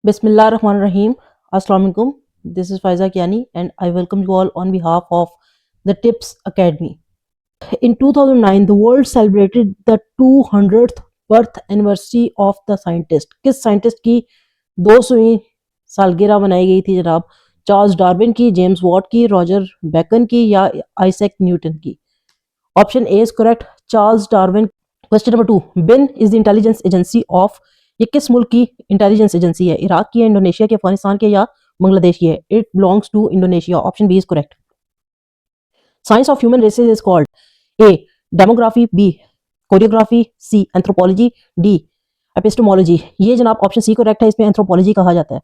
Bismillahirrahmanirrahim. Assalamu alaikum. This is Faiza Kiani and I welcome you all on behalf of the Tips Academy. In 2009, the world celebrated the 200th birth anniversary of the scientist. किस scientist की 200वीं सालगिरह मनाई गई थी जनाब? Charles Darwin की, James Watt की, रॉजर बेकन की या आइजैक न्यूटन की? Option A is correct, Charles Darwin. Question number 2, BIN is the intelligence agency of, ये किस मुल्क की इंटेलिजेंस एजेंसी है? इराक की है, इंडोनेशिया की, अफगानिस्तान की या बांग्लादेश की है? It belongs to Indonesia. Option B is correct. Science of human races is called A demography, B choreography, C anthropology, D epistemology. ये जनाब ऑप्शन सी करेक्ट है, इसमें एंथ्रोपोलॉजी कहा जाता है।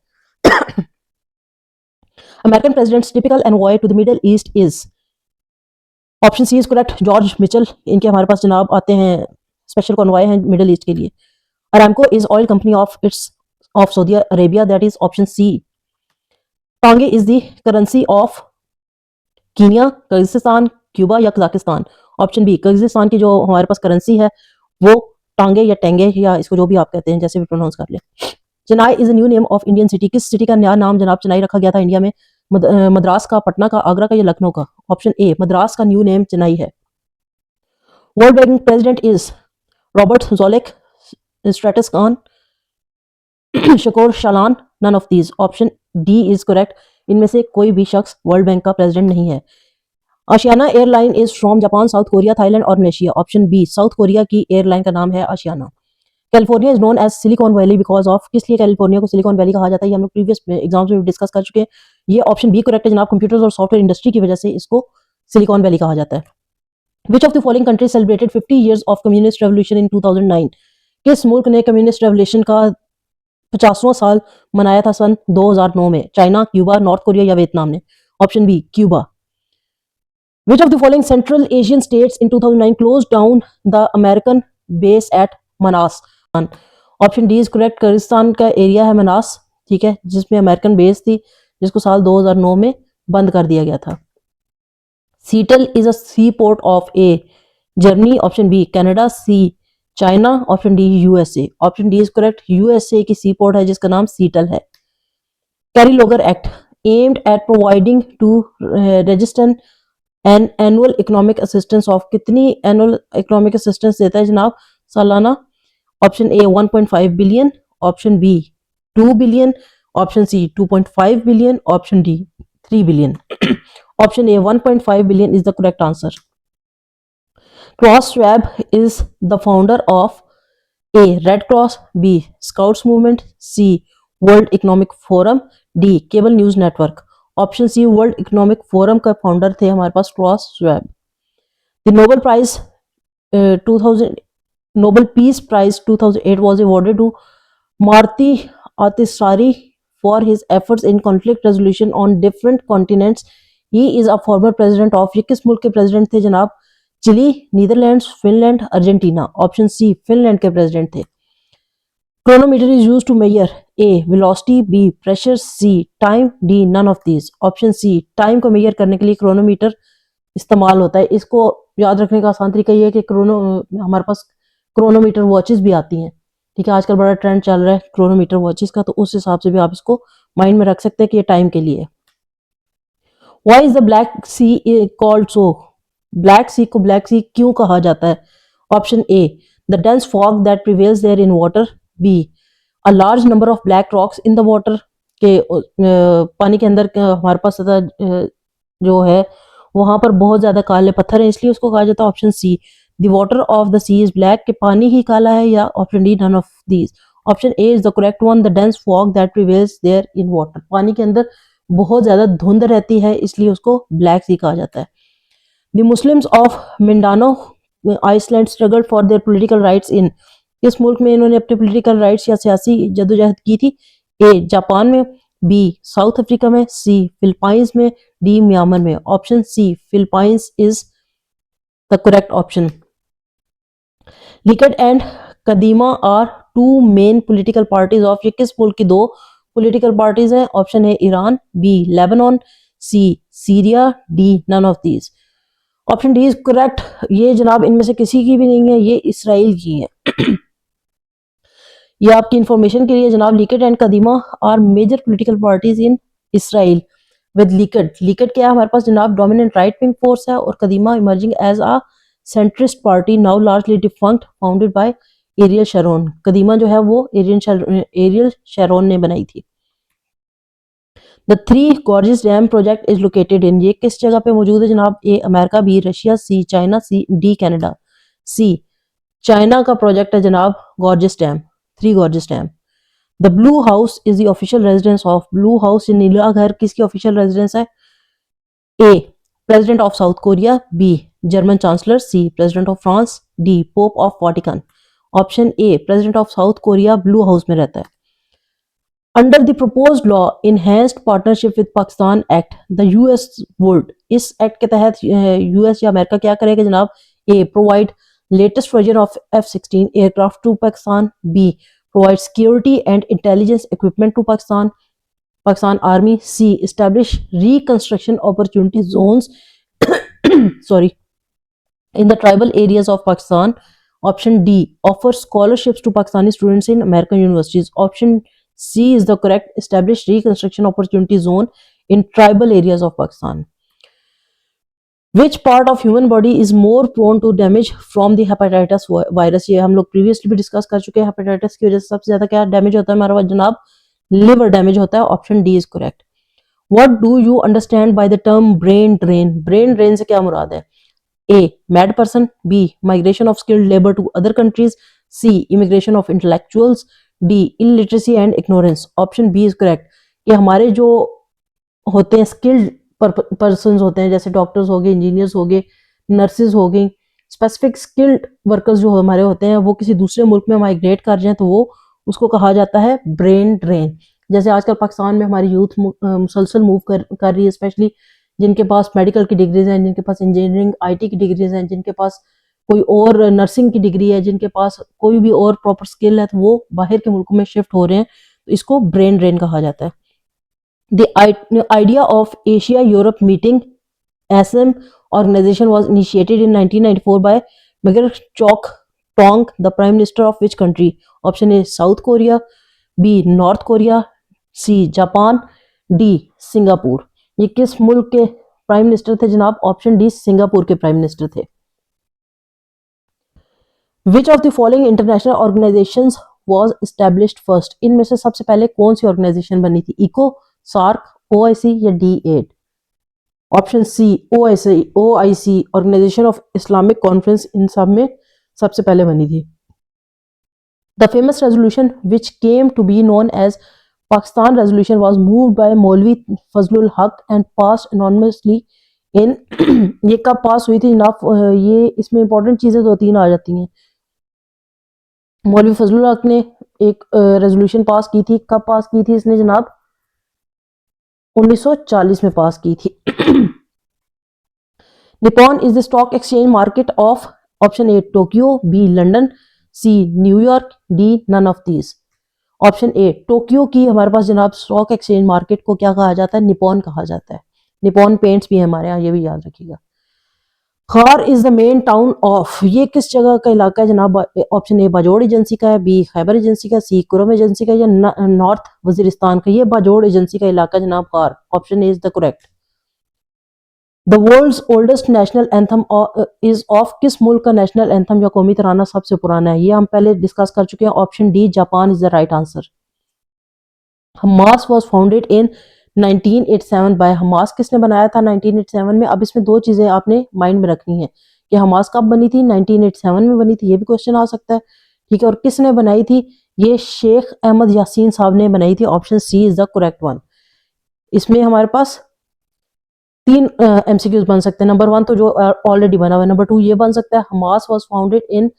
American presidents typical envoy to the Middle East is, option C is correct, George Mitchell. इनके हमारे पास जनाब आते हैं, स्पेशल कॉन्वॉय हैं मिडिल ईस्ट के लिए। Aramco is oil company of Saudi Arabia, that is option C. Tenge is the currency of Kenya, Kazakhstan, Cuba या कजाकिस्तान? ऑप्शन बी, कजाकिस्तान की जो हमारे पास करेंसी है वो टांगे या टेंगे या इसको जो भी आप कहते हैं, जैसे भी प्रोनाउंस कर ले। Chennai is a new name of Indian city, किस सिटी का नया नाम जनाब चेन्नई रखा गया था इंडिया में? मद्रास का, पटना का, आगरा का या लखनऊ का? ऑप्शन ए, मद्रास का न्यू नेम चेन्नई है। World Bank president is Robert Zoellick, Strauss Kahn, शकूर शालान, none of these. Option D is correct, इनमें से कोई भी शख्स वर्ल्ड बैंक का प्रेसिडेंट नहीं है। Asiana airline is from Japan, South Korea, Thailand और Malaysia. Option B, South Korea की एयरलाइन का नाम है Asiana. California is known as Silicon Valley because of, किस लिए कैलिफोर्निया को सिलिकॉन वैली कहा जाता है? ये हम लोग प्रीवियस एग्जाम्स में डिस्कस कर चुके हैं। ये ऑप्शन बी करेक्ट है जनाब, कंप्यूटर्स और सॉफ्टवेयर इंडस्ट्री की वजह से इसको सिलिकॉन वैली कहा जाता है। Which of the following countries celebrated 50 years of communist revolution in 2009? किस मुल्क ने कम्युनिस्ट रेवोल्यूशन का 50वां साल मनाया था सन 2009 में? चाइना, क्यूबा, नॉर्थ कोरिया या वियतनाम ने? Option B, Cuba. Which of the following Central Asian states in 2009 closed down the American base at Manas? Option D is correct, Kyrgyzstan का एरिया है मनास, ठीक है, जिसमें अमेरिकन बेस थी, जिसको साल 2009 में बंद कर दिया गया था। Seattle is a sea port of A, Germany. Option B, Canada, C China, option D USA. Option D is correct, USA की सी पोर्ट है जिसका नाम सीटल है। Kerry Lugar act aimed at providing to register an annual economic assistance of, कितनी annual economic assistance देता है जनाब सालाना? Option A 1.5 billion, option B 2 billion, option C 2.5 billion, option D 3 billion. Option A 1.5 billion is the correct answer. Klaus Schwab is the founder of A Red Cross, B scouts movement, C World Economic Forum, D cable news network? Option C, World Economic Forum का founder थे हमारे पास Klaus Schwab. The Nobel prize 2000 Nobel Peace Prize 2008 was awarded to Marty Ahtisaari for his efforts in conflict resolution on different continents. He is a former president of, ये किस मुल्क के president थे जनाब? Chile, Netherlands, Finland, Argentina? Option C, Finland के president थे। Chronometer is used to measure A velocity, B pressure, C time, D none of these? Option C, time को measure करने के लिए क्रोनोमीटर इस्तेमाल होता है। इसको याद रखने का आसान तरीका ये है कि हमारे पास क्रोनोमीटर वॉचेस भी आती हैं, ठीक है, आजकल बड़ा ट्रेंड चल रहा है क्रोनोमीटर वॉचेस का, तो उस हिसाब से भी आप इसको माइंड में रख सकते हैं कि ये टाइम के लिए। Why is the Black Sea called so, Black Sea को ब्लैक सी क्यों कहा जाता है? Option A, the dense fog that prevails there in water, B a large number of black rocks in the water, के पानी के अंदर हमारे पास जो है वहां पर बहुत ज्यादा काले पत्थर है इसलिए उसको कहा जाता है। Option C, the water of the sea is black, के पानी ही काला है, या option D none of these? Option A is the correct one, the dense fog that prevails there in water, पानी के अंदर बहुत ज्यादा धुंध रहती है इसलिए उसको ब्लैक सी कहा जाता है। The Muslims of Mindanao island struggle for their political rights in, किस मुल्क में इन्होंने अपने पॉलिटिकल राइट्स या सियासी जदोजहद की थी? ए जापान में, बी साउथ अफ्रीका में, सी फिलीपाइंस में, डी म्यांमार में? Option C, Philippines is the correct option. Likud and Kadima are two main political parties of, ये किस मुल्क की दो पॉलिटिकल पार्टीज हैं? ऑप्शन है Iran, B Lebanon, C Syria, D none of these? Option D is correct, ये जनाब इनमें से किसी की भी नहीं है, ये इसराइल की है। ये आपकी इंफॉर्मेशन के लिए जनाब, Likud and Kadima are major political parties in Israel with Likud. Likud क्या है हमारे पास जनाब, डोमिनेंट राइट विंग फोर्स है, और Kadima emerging as a centrist party now largely defunct founded by Ariel Sharon. Kadima जो है वो एरियल शैरोन ने बनाई थी। The Three Gorges Dam project is located in, ये किस जगह पे मौजूद है जनाब? A America, B Russia, C China, C D Canada. C China का प्रोजेक्ट है जनाब Gorges Dam, Three Gorges Dam. The Blue House is the official residence of, Blue house नीला घर किसकी ऑफिशियल रेजिडेंस है? A president of South Korea, B German chancellor, C president of France, D Pope of Vatican. Option A president of South Korea Blue House में रहता है। Under the proposed law enhanced partnership with Pakistan act the US would, इस act के तहत US या America क्या करेगा जनाब? A provide latest version of F-16 aircraft to Pakistan, B provide security and intelligence equipment to Pakistan Pakistan army, C establish reconstruction opportunity zones sorry in the tribal areas of Pakistan. Option D offers scholarships to Pakistani students in American universities. Option C is the correct, establish reconstruction opportunity zone in tribal areas of Pakistan. Which part of human body is more prone to damage from the hepatitis virus? ये हम लोग previously भी discuss कर चुके हैं। hepatitis की वजह से सबसे ज्यादा क्या damage होता है हमारा जनाब? liver damage होता है। Option D is correct. What do you understand by the term brain drain? brain drain से क्या मुराद है? A mad person, B migration of skilled labor to other countries, C immigration of intellectuals, D illiteracy and ignorance. Option B is correct. ये हमारे जो होते हैं skilled person होते हैं, जैसे डॉक्टर्स हो गए, इंजीनियर्स हो गए, नर्सेज हो गई, स्पेसिफिक स्किल्ड वर्कर्स जो हमारे होते हैं, वो किसी दूसरे मुल्क में माइग्रेट कर जाए तो वो उसको कहा जाता है ब्रेन ड्रेन। जैसे आजकल पाकिस्तान में हमारी यूथ मुसलसल मूव कर रही है, स्पेशली जिनके पास मेडिकल की डिग्रीज हैं, जिनके पास इंजीनियरिंग आईटी की डिग्रीज हैं, जिनके पास कोई और नर्सिंग की डिग्री है, जिनके पास कोई भी और प्रॉपर स्किल है, तो वो बाहर के मुल्कों में शिफ्ट हो रहे हैं, तो इसको ब्रेन ड्रेन कहा जाता है। The idea of Asia-Europe meeting (ASEM) organization was initiated in 1994 by Magar Chok Tong, the Prime Minister of which country? Option A South Korea, B North Korea, C Japan, D Singapore. ये किस मुल्क के prime minister थे जनाब? Option D Singapore के prime minister थे। Which of the following international organizations was established first? इनमें से सबसे पहले कौन सी ऑर्गेनाइजेशन बनी थी? इको, सार्क, ओआईसी या D8? Option C OIC organisation of Islamic conference, इन सब में सबसे पहले बनी थी। The famous resolution which came to be known as Pakistan resolution was moved by Maulvi Fazlul हक एंड पास्ड एनॉनिमसली इन ये कब पास हुई थी जनाब? ये इसमें इंपॉर्टेंट चीजें दो तीन आ जाती हैं। मौलवी फजलुल हक ने एक रेजोल्यूशन पास की थी, कब पास की थी इसने जनाब? 1940 में पास की थी। Nippon is the stock exchange market of, option A Tokyo, B London, C New York, D none of these. Option A Tokyo की हमारे पास जनाब स्टॉक एक्सचेंज मार्केट को क्या कहा जाता है? निपॉन कहा जाता है। निपॉन पेंट्स भी है हमारे यहाँ, ये भी याद रखिएगा। खार is the main town of, ये किस जगह का इलाका है जनाब? ऑप्शन ए बाजोड़ एजेंसी का है, बी खैबर एजेंसी का, सी कुरम एजेंसी का या नॉर्थ वजीरिस्तान का? ये बाजोड़ एजेंसी का इलाका जनाब खार। Option A is the correct. The world's oldest national anthem is of, किस मुल्क का नेशनल एंथम या कौमी तराना सबसे पुराना है? ये हम पहले डिस्कस कर चुके हैं। Option D Japan is the right answer. Hamas was founded in 1987 by, Hamas किसने बनाया था 1987 में? अब इसमें दो चीजें आपने माइंड में रखनी है कि हमास कब बनी थी? 1987 में बनी थी, ये भी क्वेश्चन आ सकता है, ठीक है। और किसने बनाई थी? ये शेख अहमद यासीन साहब ने बनाई थी। Option C is the correct one. इसमें हमारे पास तीन एमसीक्यूज बन सकते हैं। नंबर वन तो जो ऑलरेडी बना हुआ है, नंबर टू ये बन सकता है Hamas was founded in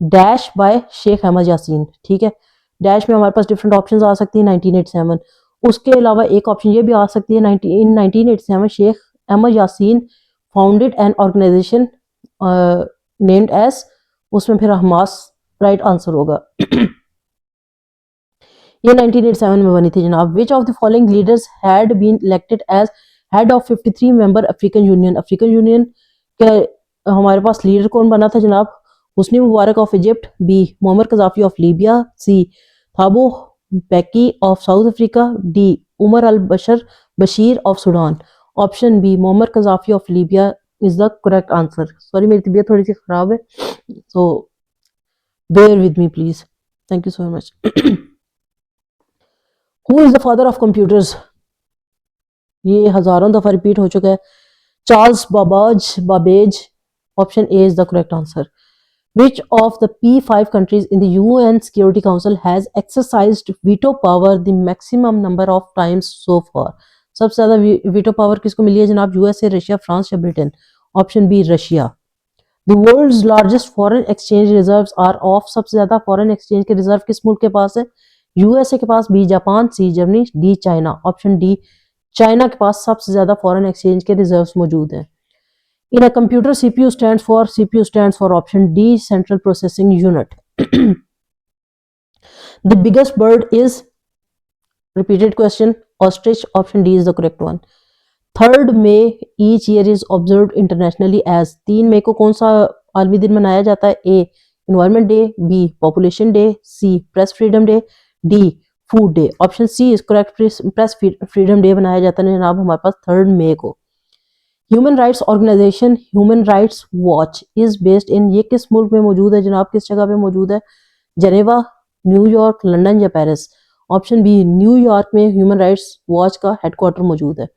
dash by Sheikh Ahmed Yassin, ठीक है। डैश में हमारे पास डिफरेंट ऑप्शंस आ सकती है 1987। उसके अलावा एक ऑप्शन ये भी आ सकती है 1987 Sheikh Ahmed Yassin founded an organisation named as, उसमें फिर हमास राइट आंसर होगा। ये 1987 में बनी थी जनाब। Which of the following leaders had been elected as head of 53 member African Union? African Union के हमारे पास लीडर कौन बना था जनाब? Hosni Mubarak of Egypt, B Muammar Gaddafi of Libya, C Thabo Mbeki of South Africa, D. Umar al-Bashir of Sudan. Option B, Muammar Gaddafi of Libya is the correct answer. Sorry, मेरी तबीयत थोड़ी सी खराब है, so bear with me please. Thank you so much. Who is the father of computers? ये हजारों दफा repeat हो चुका है. Charles Babbage. Option A is the correct answer. Which of the P5 countries in the UN Security Council has exercised veto power the maximum number of times so far? सबसे ज्यादा veto power किसको मिली है जनाब? USA, Russia, France या Britain? Option B Russia. The world's largest foreign exchange reserves are of. सबसे ज्यादा foreign exchange के रिजर्व किस मुल्क के पास है? यूएसए के पास, B Japan, C Germany, D China. Option D, China के पास सबसे ज्यादा फॉरेन एक्सचेंज के रिजर्व्स मौजूद हैं. In a computer, CPU stands for option D, Central Processing Unit. The biggest bird is, repeated question, ostrich. Option D is the correct one. 3rd May each year is observed internationally as. 3 मई को कौन सा आलमी दिन मनाया जाता है? A, Environment Day, B, Population Day, C, Press Freedom Day, D, Food Day. Option C is correct. Press Freedom Day मनाया जाता है जनाब हमारे पास 3rd May को. Human rights organisation Human Rights Watch is based in. ये किस मुल्क में मौजूद है जनाब? किस जगह पे मौजूद है? जेनेवा, न्यूयॉर्क, लंदन या पेरिस? ऑप्शन बी, न्यूयॉर्क में ह्यूमन राइट्स वॉच का हेडक्वार्टर मौजूद है.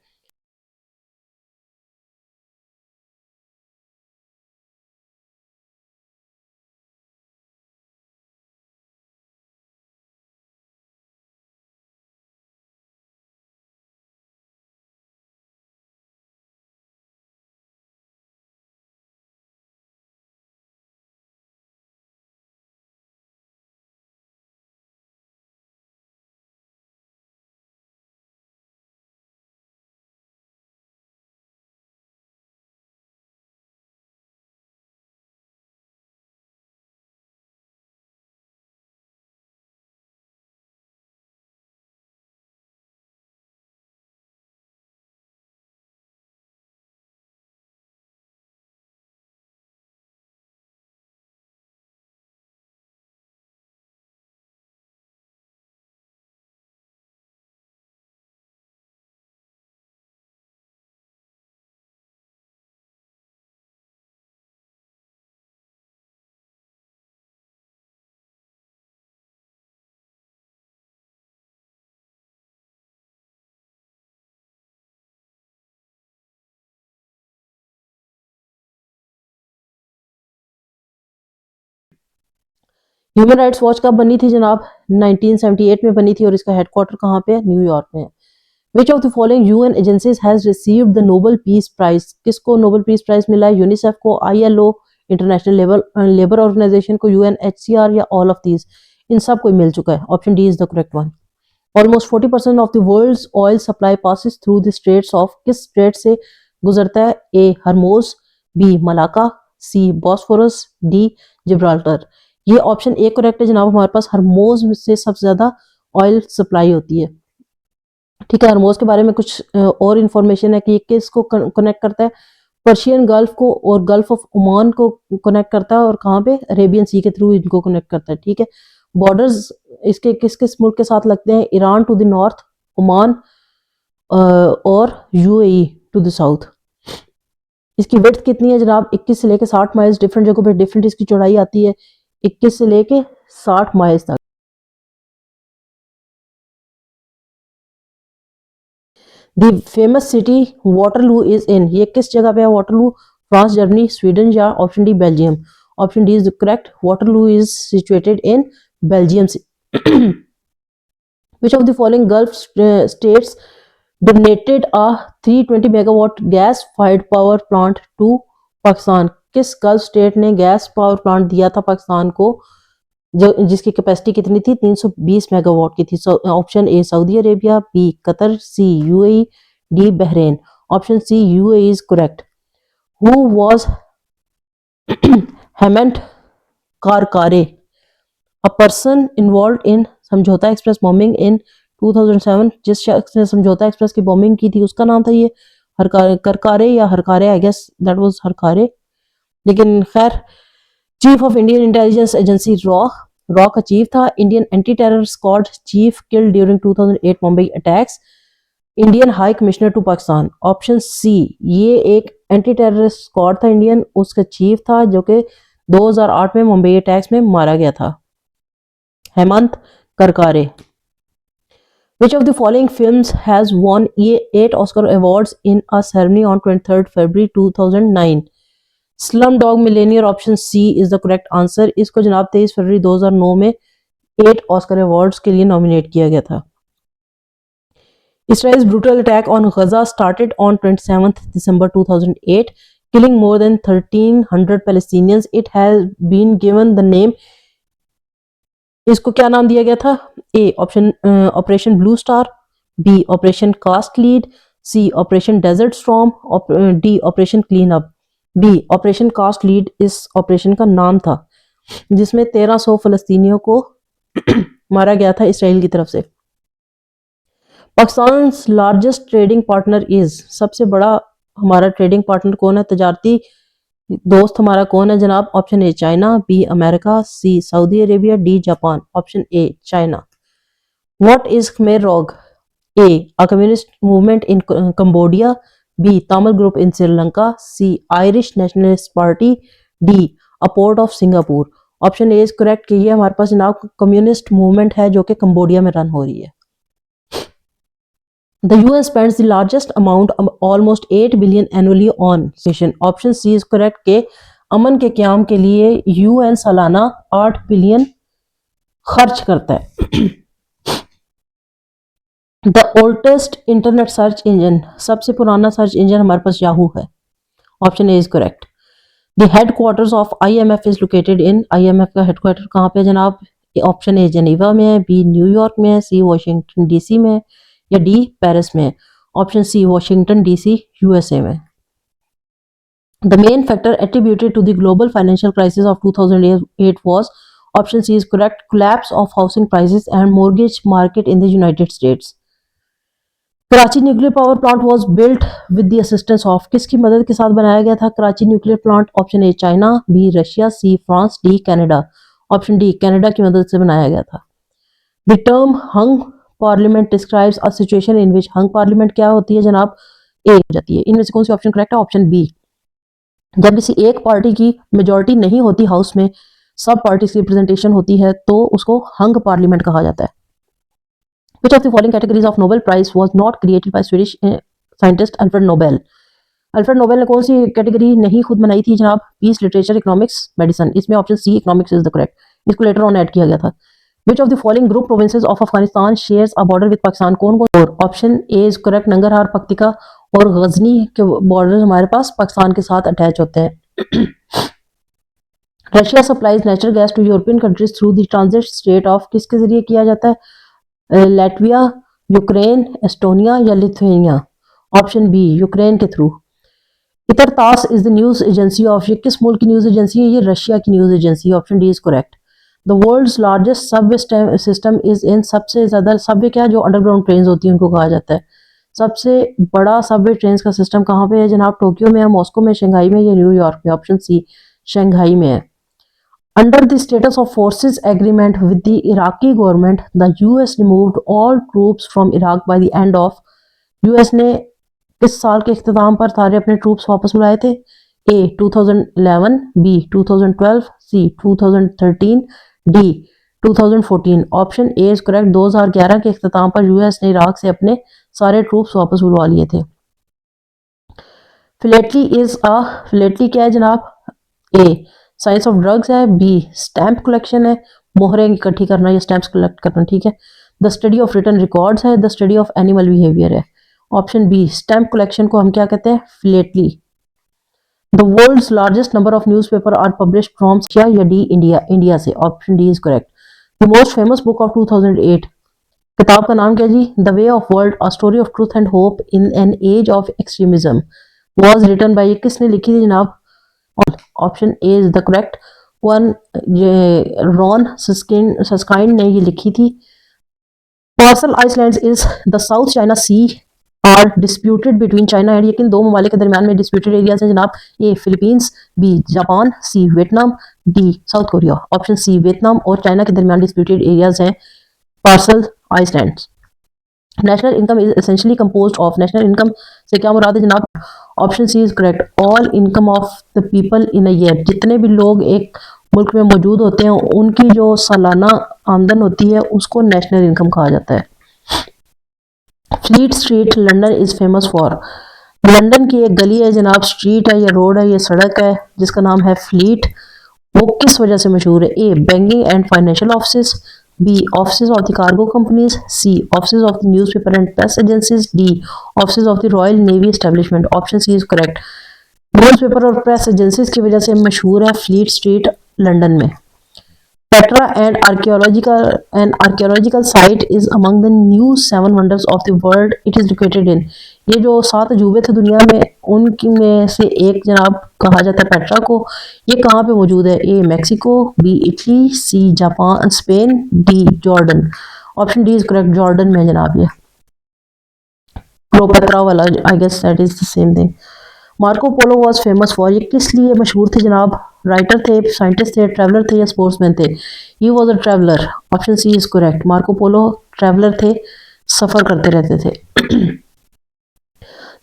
ह्यूमन राइट्स वॉच कब बनी थी जनाब? 1978 में बनी थी और इसका हेडक्वार्टर कहाँ पे है? न्यूयॉर्क में है. Which of the following UN agencies has received the Nobel peace prize? किसको नोबेल पीस प्राइज मिला है? यूनिसेफ को, आईएलओ इंटरनेशनल लेबर ऑर्गेनाइजेशन को, यूएनएचसीआर या ऑल ऑफ दीज? इन सब को मिल चुका है. Option D is the correct one. Almost 40% of the world's oil supply passes through the straits of. किस स्ट्रेट से गुजरता है? A Hormuz, B Malacca, C Bosphorus, D Gibraltar. ये ऑप्शन ए करेक्ट है जनाब. हमारे पास हरमोज से सबसे ज्यादा ऑयल सप्लाई होती है. ठीक है, हरमोज के बारे में कुछ और इंफॉर्मेशन है कि ये किसको कनेक्ट करता है? पर्शियन गल्फ को और गल्फ ऑफ ओमान को कनेक्ट करता है और कहाँ पे? अरेबियन सी के थ्रू इनको कनेक्ट करता है. ठीक है, बॉर्डर्स इसके किस किस मुल्क के साथ लगते हैं? Iran to the north, Oman और यूएई टू द साउथ. इसकी विड्थ कितनी है जनाब? 21 से लेके 60 माइल्स. डिफरेंट जगहों पे डिफरेंट इसकी चौड़ाई आती है. 21 से लेके 60 माइल्स तक. The famous city Waterloo is in. ये किस जगह पे है वाटरलू? फ्रांस, जर्मनी, स्वीडन या option D Belgium? Option D is correct. Waterloo is situated in Belgium. Which of the following Gulf states donated a 320 megawatt gas fired power plant to Pakistan? किस gulf state ने gas power plant दिया था पाकिस्तान को जो जिसकी capacity कितनी थी? 320 megawatt की थी. Option A Saudi Arabia, B Qatar, C UAE, D Bahrain. Option C UAE is correct. Who was Hemant Karkare? A person involved in Samjhauta express bombing in 2007. जिस शख्स ने समझौता एक्सप्रेस की बॉम्बिंग की थी उसका नाम था ये करकारे या हरकारे. आई गेस दैट वाज हरकारे. लेकिन खैर, chief of Indian intelligence agency raw raw का चीफ था. Indian anti terror squad chief killed during 2008 Mumbai attacks. Indian high commissioner to Pakistan. Option C, ये एक एंटी टेररिस्ट स्क्वाड था इंडियन, उसका चीफ था जो कि 2008 में मुंबई अटैक्स में मारा गया था. Hemant करकारे. Which of the following films has won 8 Oscar awards in a ceremony on 23rd February 2009? Slumdog Millionaire option C is the correct answer. इसको जनाब 23 फरवरी 2009 में 8 ऑस्कर अवार्ड्स के लिए नॉमिनेट किया गया था. Israel's brutal attack on Gaza started on 27th December 2008, killing more than 1,300 Palestinians. It has been given the name. इसको क्या नाम दिया गया था? A option Operation Blue Star, B Operation Cast Lead, C Operation Desert Storm, D Operation Clean Up. B Operation Cast Lead इस operation का नाम था जिसमें 1300 फलस्तीनियों को मारा गया था इसराइल की तरफ से. Pakistan largest trading partner is. सबसे बड़ा हमारा ट्रेडिंग पार्टनर कौन है, तजारती दोस्त हमारा कौन है जनाब? Option A China, B America, C Saudi Arabia, D Japan. Option A China. What is Khmer Rouge? A a communist movement in Cambodia, B Tamil group in Sri Lanka, C Irish nationalist party, D a port of Singapore. Option A is correct कि ये हमारे पास जनाब communist movement है जो कि Cambodia में run हो रही है. The US spends the largest amount, almost 8 billion annually on station. Option C is correct के अमन के क़याम के लिए UN सालाना 8 बिलियन खर्च करता है. The oldest internet search engine, सबसे पुराना सर्च इंजन हमारे पास याहू है. Option A is correct. The headquarters of IMF is located in. IMF का हेडक्वार्टर कहाँ पे जनाब? ऑप्शन ए जेनेवा में है, बी न्यूयॉर्क में है, सी वाशिंगटन डीसी में, या डी पेरिस में. Option C Washington DC USA में. The main factor attributed to the global financial crisis of 2008 was. Option C is correct, collapse of housing prices and mortgage market in the United States. Karachi nuclear power plant was built with the assistance of. किसकी मदद के साथ बनाया गया था Karachi nuclear plant? Option A China, B Russia, C France, D Canada. Option D Canada की मदद से बनाया गया था. The term hung parliament describes a situation in which. Hung parliament क्या होती है जनाब? ए हो जाती है. इनमें से कौन सी ऑप्शन करेक्ट है? Option B. जब किसी एक पार्टी की मेजॉरिटी नहीं होती हाउस में, सब पार्टीज की रिप्रेजेंटेशन होती है, तो उसको हंग पार्लियामेंट कहा जाता है. Which of the following categories of Nobel prize was not created by Swedish scientist Alfred Nobel. Alfred Nobel ने कौन सी कैटेगरी नहीं खुद बनाई थी जनाब? Peace, literature, economics, medicine. इसमें option C economics is the correct. इसको लेटर ऑन ऐड किया गया था. Which of the following group provinces of Afghanistan shares a border with Pakistan? कौन कौन? और option A is correct, Nangarhar, Paktika और गजनी के बॉर्डर हमारे पास पाकिस्तान के साथ अटैच होते हैं. Russia supplies natural gas to European countries through the transit state of. किसके जरिए किया जाता है? लैटविया, यूक्रेन, एस्टोनिया या लिथुआनिया. ऑप्शन बी यूक्रेन के through. ITAR TASS is the news agency of. ये किस मुल्क की न्यूज एजेंसी है? ये रशिया की news agency. Option D is correct. The world's largest subway system is in. सबसे ज्यादा सबवे क्या, जो अंडरग्राउंड ट्रेन होती है उनको कहा जाता है. सबसे बड़ा सबवे ट्रेन का सिस्टम कहाँ पे है जनाब? टोक्यो में है, मॉस्को में, शंघाई में या न्यूयॉर्क में? ऑप्शन सी शंघाई में है. Under the status of forces agreement with the Iraqi government, the US removed all troops from Iraq by the end of. US ने किस साल के इख्तिताम पर सारे अपने ट्रूप्स वापस बुलाए थे? A 2011, B 2012, C 2013, D 2014. Option A is correct. 2011 के इख्तिताम पर यूएस ने इराक से अपने सारे ट्रूप्स वापस बुलवा लिए थे. फिलेटली क्या है जनाब? ए साइंस ऑफ ड्रग्स है, बी स्टैंप कलेक्शन है, मोहरें इकट्ठी करना या स्टैंप्स कलेक्ट करना, ठीक है. The study of written records है, the study of animal behaviour है. ऑप्शन बी स्टैंप कलेक्शन को हम क्या कहते हैं? Philately. The world's largest number of newspaper are published from. क्या या डी इंडिया से? Option D is correct. The most famous book of 2008. किताब का नाम क्या जी? The way of world, a story of truth and hope in an age of extremism. Was written by. किसने लिखी थी जनाब? Option A is the correct one. Ron Suskind ने ये लिखी थी. Marshall Islands is the South China Sea are disputed between China and, ये किन दो ममालिक के दरमियान में डिस्प्यूटेड एरियाज हैं जनाब? A Philippines, B Japan, C Vietnam, D South Korea. Option C Vietnam और चाइना के दरमियान डिस्प्यूटेड एरियाज हैं Paracel Island. National income is essentially composed of, national income से क्या मुराद है जनाब? Option C is correct, all income of the people in a year, जितने भी लोग एक मुल्क में मौजूद होते हैं उनकी जो सालाना आमदन होती है उसको नेशनल इनकम कहा जाता है। Fleet Street London is famous for, London की एक गली है जनाब, स्ट्रीट है या रोड है या सड़क है जिसका नाम है फ्लीट, वो किस वजह से मशहूर है? A banking and financial office, B office of the cargo companies, C office of the newspaper and press agencies, D office of the royal navy establishment. Option C is correct, newspaper और press agencies की वजह से मशहूर है Fleet Street London में। Petra and archaeological site is among the new 7 wonders of the world. It is located in, ये जो 7 अजूबे थे दुनिया में उनकी में से एक जनाब कहा जाता है पेट्रा को, ये कहाँ पे मौजूद है? A Mexico, B Italy, C Japan Spain, D Jordan. Option D is correct, Jordan में जनाब ये क्लोपेट्रा वाला, I guess that is the same thing. Marco Polo was famous for, ये किस लिए मशहूर थे जनाब? राइटर थे, साइंटिस्ट थे, ट्रैवलर थे या स्पोर्ट्समैन थे? He was a traveller. Option C is correct, Marco Polo traveller थे, सफ़र करते रहते थे।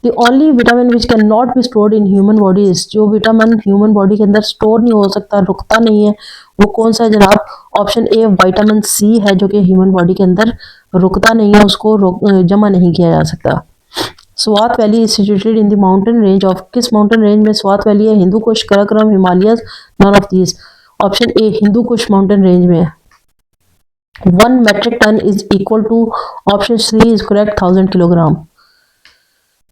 The only vitamin which can not be stored in human body is, जो विटामिन ह्यूमन बॉडी के अंदर स्टोर नहीं हो सकता, रुकता नहीं है, वो कौन सा है जनाब? ऑप्शन ए विटामिन सी है जो कि ह्यूमन बॉडी के अंदर रुकता नहीं है, उसको जमा नहीं किया जा सकता। Swat valley is situated in the mountain range of, किस माउंटेन रेंज में स्वात वैली है? Hindu Kush, Karakoram, Himalayas, none of these. Option A Hindu Kush mountain range में है। 1 metric ton is equal to, option C is correct, 1000 kilogram.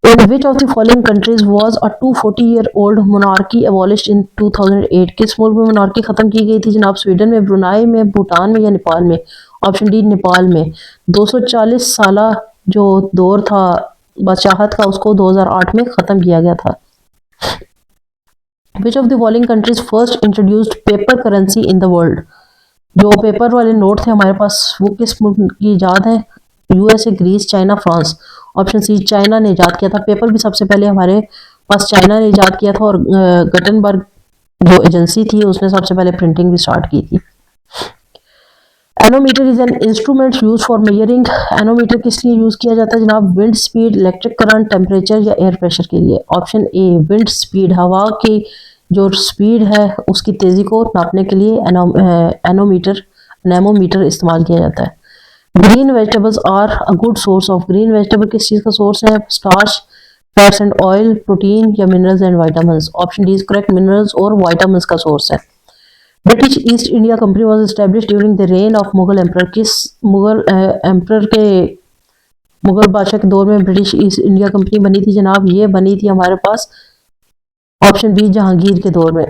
In which of the following countries was a 240-year-old monarchy abolished in 2008? किस मुल्क में monarchy खत्म की गई थी जनाब? स्वीडन में, ब्रुनाई में, भूटान में या नेपाल में? ऑप्शन डी नेपाल में। 240 साला जो दौर था बादशाहत का उसको 2008 में खत्म किया गया था। Which of the following countries first introduced paper currency in the world? जो पेपर वाले नोट थे हमारे पास वो किस मुल्क की ईजाद है? USA, Greece, China, France. Option C China ने ईजाद किया था, पेपर भी सबसे पहले हमारे पास चाइना ने ईजाद किया था, और गटनबर्ग जो एजेंसी थी उसने सबसे पहले प्रिंटिंग भी स्टार्ट की थी। Nanometre is an instrument use for measuring, nanometre किस लिए यूज किया जाता है जनाब? Wind speed, electric current, temperature या एयर प्रेशर के लिए? ऑप्शन ए विंड स्पीड, हवा की जो स्पीड है उसकी तेजी को नापने के लिए एनोमीटर इस्तेमाल किया जाता है। Green vegetables are a good source of, green vegetable किस चीज का सोर्स है? Starch, fats and oil, protein या minerals and vitamins? Option D is correct, minerals और विटामिन्स का सोर्स है। British East India Company was established during the reign of Mughal emperor, किस Mughal emperor के मुगल बादशाह के दौर में ब्रिटिश ईस्ट इंडिया कंपनी बनी थी जनाब? ये बनी थी हमारे पास ऑप्शन बी जहांगीर के दौर में।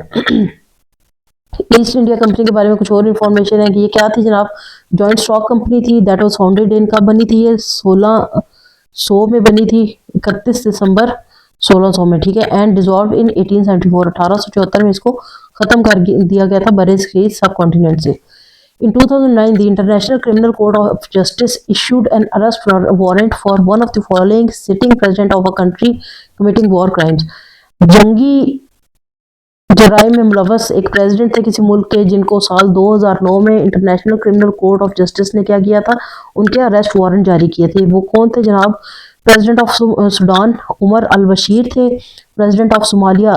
ईस्ट इंडिया कंपनी के बारे में कुछ और इन्फॉर्मेशन है कि ये क्या थी जनाब? जॉइंट स्टॉक कंपनी थी, दैट वाज फाउंडेड इन, कब बनी थी ये? 1600 में बनी थी, 31 दिसंबर 1600 में, ठीक है। एंड डिसॉल्व इन 1874, 1874 में इसको खत्म कर दिया गया था बरे सब कॉन्टिनेंट से। In 2009, the International Criminal Court of Justice issued an arrest warrant for one of the following sitting president of a country committing war crimes. जंगी जराइम में मुलव्वस एक प्रेसिडेंट थे किसी मुल्क के जिनको साल 2009 में international Criminal court of justice ने क्या किया था? उनके अरेस्ट वारंट जारी किए थे। वो कौन थे जनाब? President of Sudan Omar al Bashir थे, president of Somalia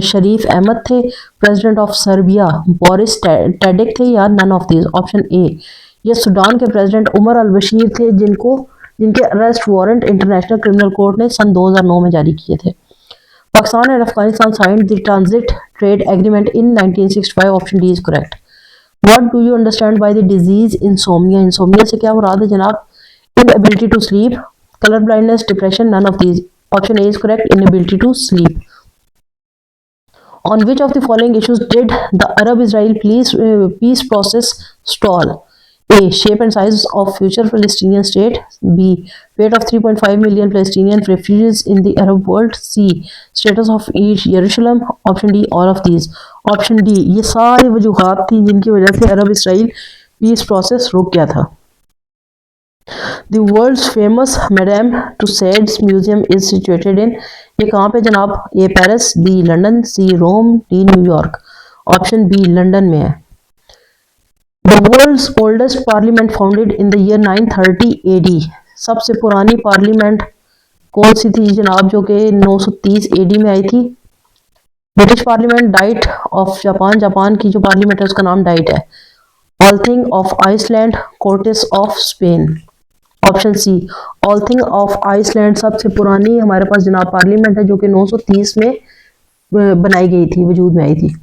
Sharif Ahmed थे, president of Serbia Boris Tadic थे, या none of these? Option A, ये सूडान के प्रेसिडेंट उमर अल बशीर थे जिनके arrest warrant International Criminal Court ने सन 2009 में जारी किए थे। Pakistan and Afghanistan signed the transit trade agreement in 1965, option D is correct. What do you understand by the disease insomnia, insomnia से क्या मुराद है जनाब? Inability to sleep, color blindness, depression, none of these? Option A is correct, inability to sleep. On which of the following issues did the Arab-Israel peace process stall? A, shape and size of future Palestinian state. B, fate of 3.5 million Palestinian refugees in the Arab world. C, status of East Jerusalem. Option D, all of these. Option D, ये सारी वजूहात थी जिनकी वजह से अरब Israel peace process रुक गया था। The world's famous Madame Tussauds museum is situated in, ये कहाँ पे जनाब? A Paris, B London, C Rome, D New York. Option B London में है। The world's oldest parliament founded in the year 930 AD, सबसे पुरानी पार्लियामेंट कौन सी थी जनाब जो कि 930 एडी में आई थी? British parliament, Diet of Japan, Japan की जो पार्लियामेंट है उसका नाम डाइट है। Althing of Iceland, Cortes of Spain. Option C Althing of Iceland सबसे पुरानी हमारे पास जनाब पार्लियामेंट है जो कि 930 में बनाई गई थी, वजूद में आई थी।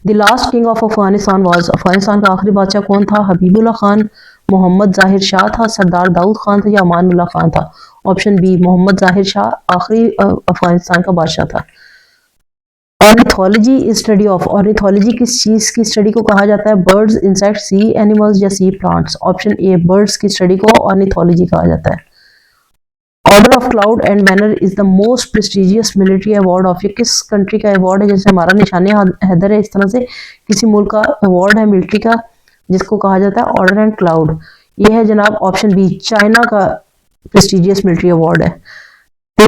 The last king of Afghanistan was, Afghanistan का आखिरी बादशाह कौन था? हबीबुल्लाह खान, मोहम्मद जाहिर शाह था, सरदार दाऊद खान था या अमानुल्लाह खान था? ऑप्शन बी मोहम्मद जाहिर शाह आखिरी अफगानिस्तान का बादशाह था। Ornithology is study of, ornithology किस चीज की स्टडी को कहा जाता है? बर्ड्स, इंसेक्ट, सी एनिमल्स या सी प्लांट्स? ऑप्शन ए बर्ड्स की स्टडी को ऑर्निथोलॉजी कहा जाता है। Order of cloud and banner is the most prestigious military award of, ये किस कंट्री का अवार्ड है? जैसे हमारा निशाने हैदर है, इस तरह से किसी मुल्क का अवार्ड है मिलिट्री का जिसको कहा जाता है ऑर्डर एंड क्लाउड। ये है जनाब ऑप्शन बी चाइना का प्रेस्टिजियस मिलिट्री अवार्ड है। The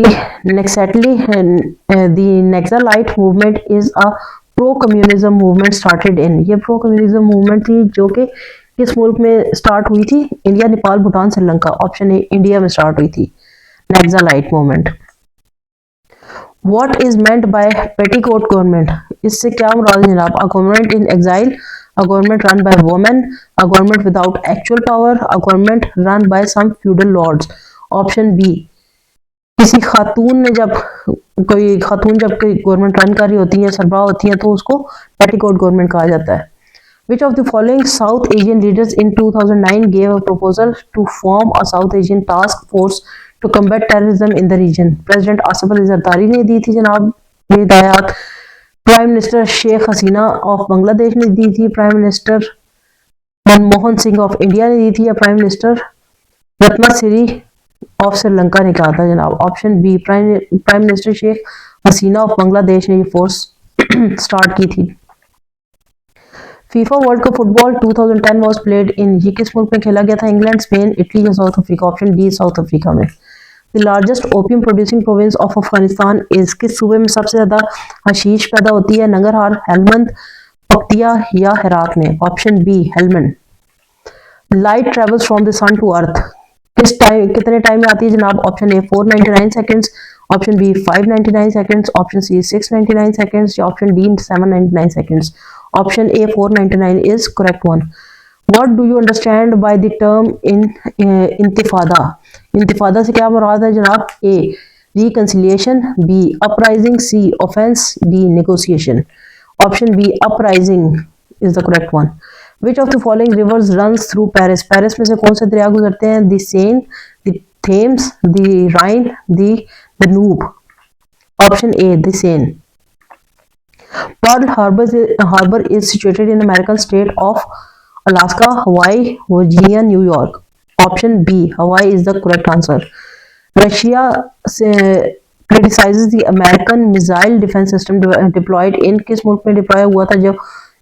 Naxalite movement is a pro-communism movement started in, ये pro-communism movement थी जो कि किस मुल्क में स्टार्ट हुई थी? India, Nepal, Bhutan, Sri Lanka. Option A India में स्टार्ट हुई थी Naxalite movement। What is meant by petticoat government, इससे क्या मुराद है जनाब? A government in exile, a government run by women, a government without actual power, a government run by some feudal lords। Option B किसी खातून ने जब कोई गवर्नमेंट रन कर रही होती है, सरबराह होती है, तो उसको पेटिकोट गवर्नमेंट कहा जाता है। Which of the following South Asian leaders in 2009 gave a proposal to form a South Asian task force to combat terrorism in the region? President Asif Ali Zardari ने दी थी जनाब ये हिदायत, prime minister Sheikh Hasina of Bangladesh ने दी थी, prime minister Manmohan Singh of India ने दी थी, या prime minister Ratnasiri of Sri Lanka ने कहा था जनाब? Option B prime minister Sheikh Hasina of Bangladesh ने ये फोर्स स्टार्ट की थी। FIFA World Cup football 2010 was played in, ये किस मुल्क में खेला गया था? इंग्लैंड, स्पेन, इटली या South Africa? Option D South Africa में। The largest opium producing province of Afghanistan is, किस सूबे में सबसे ज्यादा हशीश पैदा होती है? नंगरहार, हेलमंद, पक्तिया या हेरात में? Option B Helmand. Light travels from the sun to earth, किस टाइम कितने टाइम में आती है जनाब? Option A 499 seconds, option B 599 seconds, option C 699 seconds या option D 799 seconds? Option A 499 is correct one. What do you understand by the term in intifada, intifada से क्या मुराद है जनाब? A reconciliation, B uprising, C offence, D negotiation? Option B uprising is the correct one. Which of the following rivers runs through Paris? Paris में से कौन से दरिया गुजरते हैं? The Seine, the Thames, the Rhine, the Danube? Option A, the Seine. Pearl Harbor is situated in American state of Alaska, Hawaii, Virginia, New York? Option B, Hawaii is the correct answer. Russia criticizes the American missile defense system deployed in, किस मुल्क में deploy हुआ था जब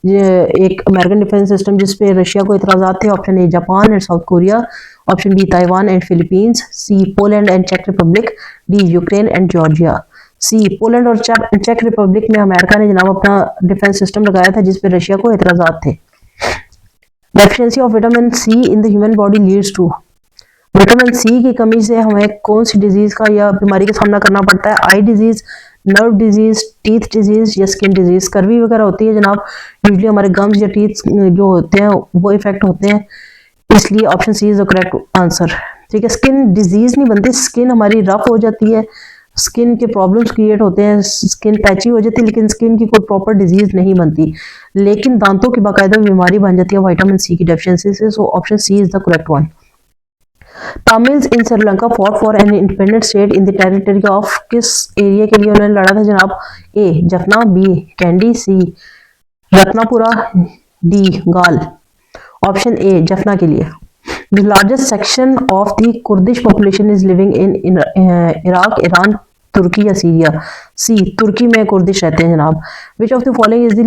ये एक American defence system जिसपे Russia को इतराजात थे? Option A Japan and South Korea, option B Taiwan and Philippines, C Poland and चेक Republic, D Ukraine and Georgia? C Poland और चेक रिपब्लिक में अमेरिका ने जनाब अपना डिफेंस सिस्टम लगाया था जिसपे रशिया को इतराजात थे। Deficiency of vitamin C in the human body leads to, vitamin C की कमी से हमें कौन सी डिजीज का या बीमारी का सामना करना पड़ता है? Eye disease, nerve disease, teeth disease या स्किन डिजीज? कर्वी वगैरह होती है जनाब, यूजली हमारे गम्स या टीथ जो होते हैं वो इफेक्ट होते हैं, इसलिए option C is the correct answer. ठीक है, स्किन डिजीज नहीं बनती, स्किन हमारी रफ हो जाती है, स्किन के प्रॉब्लम्स क्रिएट होते हैं, स्किन पैची हो जाती है, लेकिन स्किन की कोई प्रॉपर डिजीज नहीं बनती, लेकिन दांतों की बाकायदा बीमारी बन जाती है विटामिन सी की डेफिशिएंसी से। So option C is the correct one. Tamils in Sri Lanka fought for an independent state in the territory of, किस एरिया के लिए उन्होंने लड़ा था जनाब? ए जफना, बी कैंडी, सी रत्नापुरा, डी गाल? ऑप्शन ए जफना के लिए। The largest section of the Kurdish population is living in Iraq, Iran, तुर्की या सीरिया? सी तुर्की में कुर्दिश रहते हैं जनाब। Which of the following is the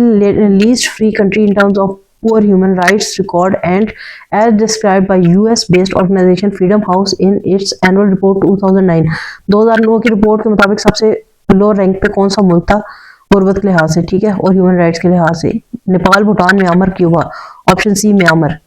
least free country in terms of poor human rights record and as described by US based organization Freedom House in its annual report 2009। 2009 की report के मुताबिक सबसे लो rank पे कौन सा मुल्क था गुर्बत के लिहाज से, ठीक है, और ह्यूमन राइट्स के लिहाज से? Nepal, Bhutan, Myanmar, Cuba. Option C Myanmar.